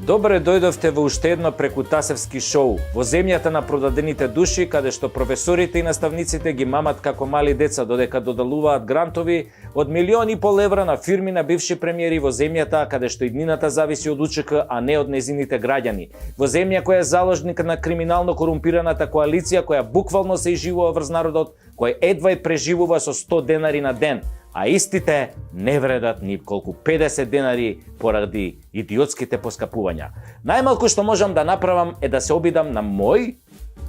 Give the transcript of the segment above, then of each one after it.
Добре дојдовте во уште едно прекутасевски шоу, во земјата на продадените души, каде што професорите и наставниците ги мамат како мали деца додека додалуваат грантови од 1,5 милиони евра на фирми на бивши премиери во земјата каде што иднината зависи од УЧК, а не од незините граѓани. Во земја која е заложник на криминално корумпираната коалиција која буквално се изживува врз народот, кој едва и преживува со 100 денари на ден, а истите не вредат ни колку 50 денари поради идиотските поскапувања. Најмалку што можам да направам е да се обидам на мој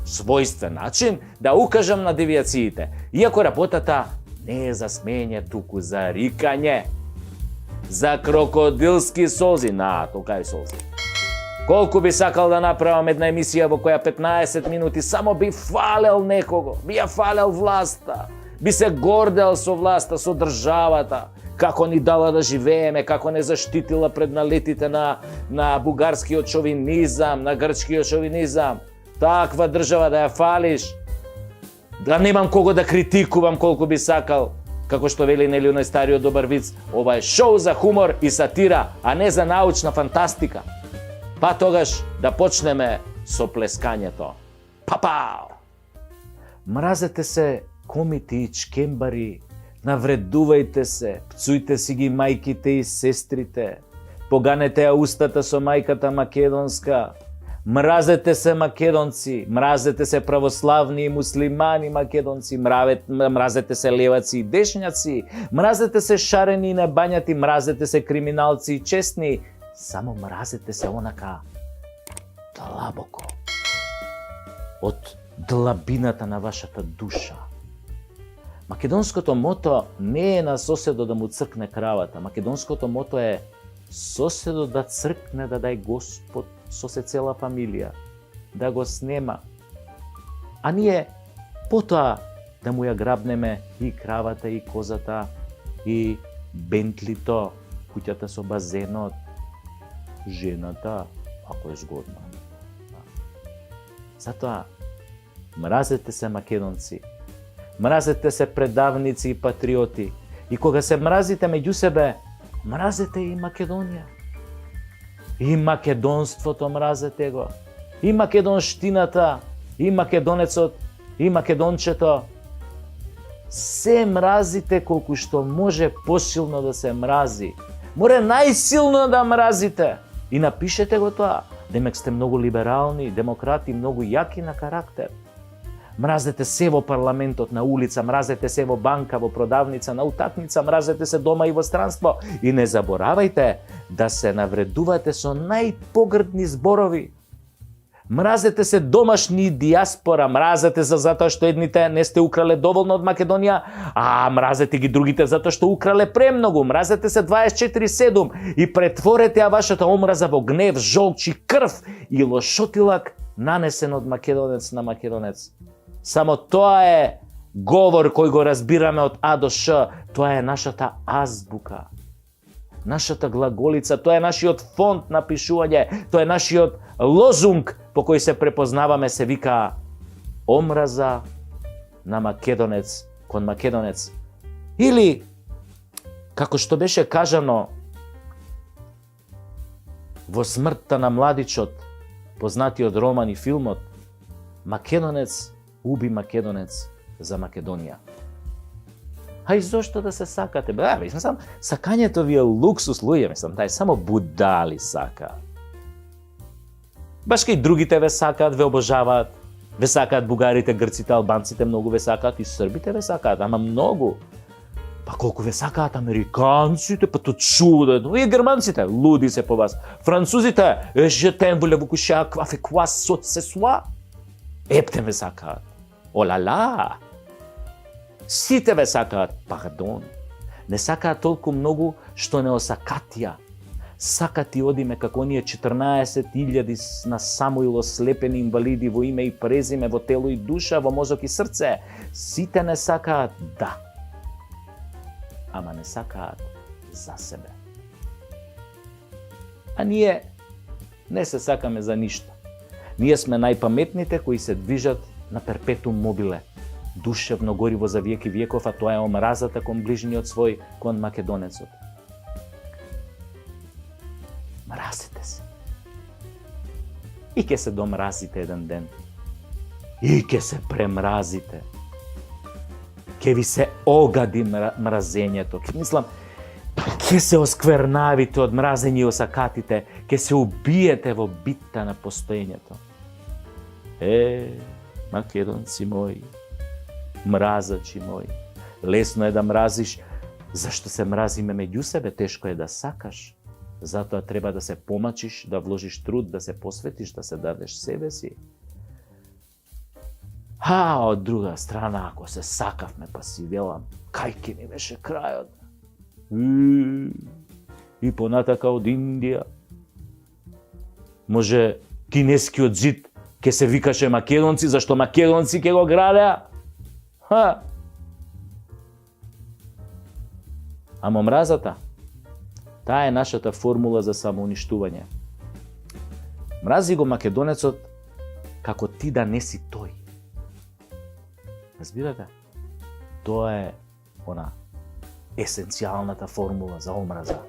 својствен начин да укажам на девијациите, иако работата не е за смење, туку за рикање, за крокодилски солзи, толкави солзи. Колку би сакал да направам една емисија во која 15 минути само би фалел некого, би ја фалел власта, би се гордел со власта, со државата, како ни дала да живееме, како не заштитила пред налетите на бугарскиот шовинизам, на грчкиот шовинизам. Таква држава да ја фалиш, да немам кого да критикувам колку би сакал, како што вели нели оној стариот добар виц, ова е шоу за хумор и сатира, а не за научна фантастика. Па тогаш да почнеме со плескањето. Папау! Мразете се комити и чкембари, навредувајте се, пцујте си ги мајките и сестрите, поганете ја устата со мајката македонска, мразете се македонци, мразете се православни и муслимани македонци, мразете се леваци и дешњаци, мразете се шарени и небањати, мразете се криминалци и честни, само мразете се онака длабоко, од длабината на вашата душа. Македонското мото не е на соседот да му цркне кравата. Македонското мото е соседот да цркне да дај Господ со се цела фамилија, да го снема. А ние потоа да му ја грабнеме и кравата, и козата, и бентлито, куќата со базенот, жената, ако е згодна. Затоа, мразете се македонци, мразете се предавници и патриоти. И кога се мразите меѓу себе, мразете и Македонија. И македонството мразете го. И македонштината, и македонецот, и македончето. Се мразите колку што може посилно да се мрази. Море најсилно да мразите. И напишете го тоа. Демек сте многу либерални, демократи, многу јаки на карактер. Мразете се во парламентот, на улица, мразете се во банка, во продавница, на утакмица, мразете се дома и во странство. И не заборавајте да се навредувате со најпогрдни зборови. Мразете се домашни диаспора, мразете се затоа што едните не сте украле доволно од Македонија, а мразете ги другите затоа што украле премногу. Мразете се 24/7 и претворете ја вашата омраза во гнев, жолч и крв и лошотилак нанесен од македонец на македонец. Само тоа е говор кој го разбираме од А до Ш. Тоа е нашата азбука, нашата глаголица, тоа е нашиот фонд на пишување, тоа е нашиот лозунг по кој се препознаваме, се вика омраза на македонец кон македонец. Или, како што беше кажано во Смртта на младичот, познатиот роман и филмот, македонец уби македонец за Македонија. А и зошто да се сакате? Мислам, сакањето ви е луксус, луѓе, мислам, тај само будали сака. Баш кај другите ве сакаат, ве обожаваат. Ве сакаат бугарите, грците, албанците, многу ве сакаат, и србите ве сакаат, ама многу. Па колку ве сакаат американците, па то чудо, и германците, луди се по вас. Французите, je t'aime voulez-vous coucher avec quoi ce soir? Епте ве сакаат. Олала! Сите ве сакаат, пардон. Не сакаат толку многу што не осакатија. Сакат и одиме како оние 14.000 на Самуил слепени инвалиди во име и презиме, во тело и душа, во мозок и срце. Сите не сакаат, да. Ама не сакаат за себе. А ние не се сакаме за ништо. Ние сме најпаметните кои се движат на перпетум мобиле. Душевно гориво за веки веков, а тоа е омразата кон ближниот свој, кон македонецот. Мразите се. И ќе се домразите еден ден. И ќе се премразите. Ќе ви се огади мразењето. Мислам, ќе се осквернавите од мразење и осакатите. Ќе се убиете во битта на постоењето. Македонци мои, мразачи мои, лесно е да мразиш, зашто се мразиме меѓу себе, тешко е да сакаш. Затоа треба да се помачиш, да вложиш труд, да се посветиш, да се дадеш себе си. Од друга страна, ако се сакавме, па си велам, кај ке ни беше крајот? И понатака од Индија. Може кинескиот зид ке се викаше македонци, зашто македонци ке го градеа? Амо мразата, таа е нашата формула за самоуништување. Мрази го македонецот како ти да не си тој. Разбирате? Тоа е она есенцијалната формула за омраза.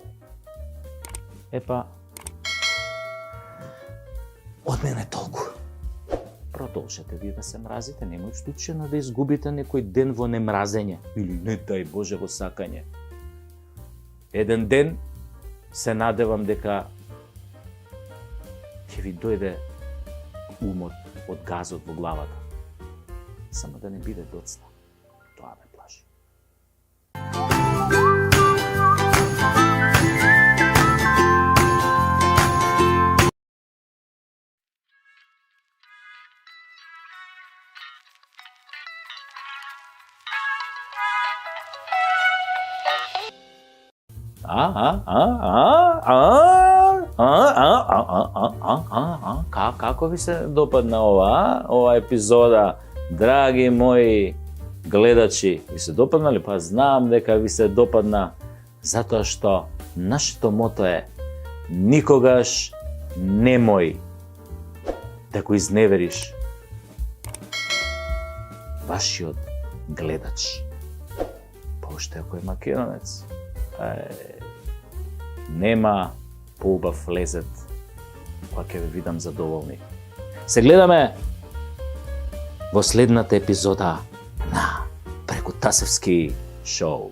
Од мене толку. Продолжете ви да се мразите, немој случајно да изгубите некој ден во немразење или не дај Боже во сакање. Еден ден се надевам дека ќе ви дојде умот од газот во главата. Само да не биде доцна. Тоа ме плаши. Како ви се допадна ова епизода, драги мои гледачи? Ви се допадна ли? Па знам дека ви се допадна, затоа што нашето мото е никогаш немој да го изневериш вашиот гледач. Уште ако е македонец, нема поубав лезет кога ќе ве видам задоволни. Се гледаме во следната епизода на Прекутасевски шоу.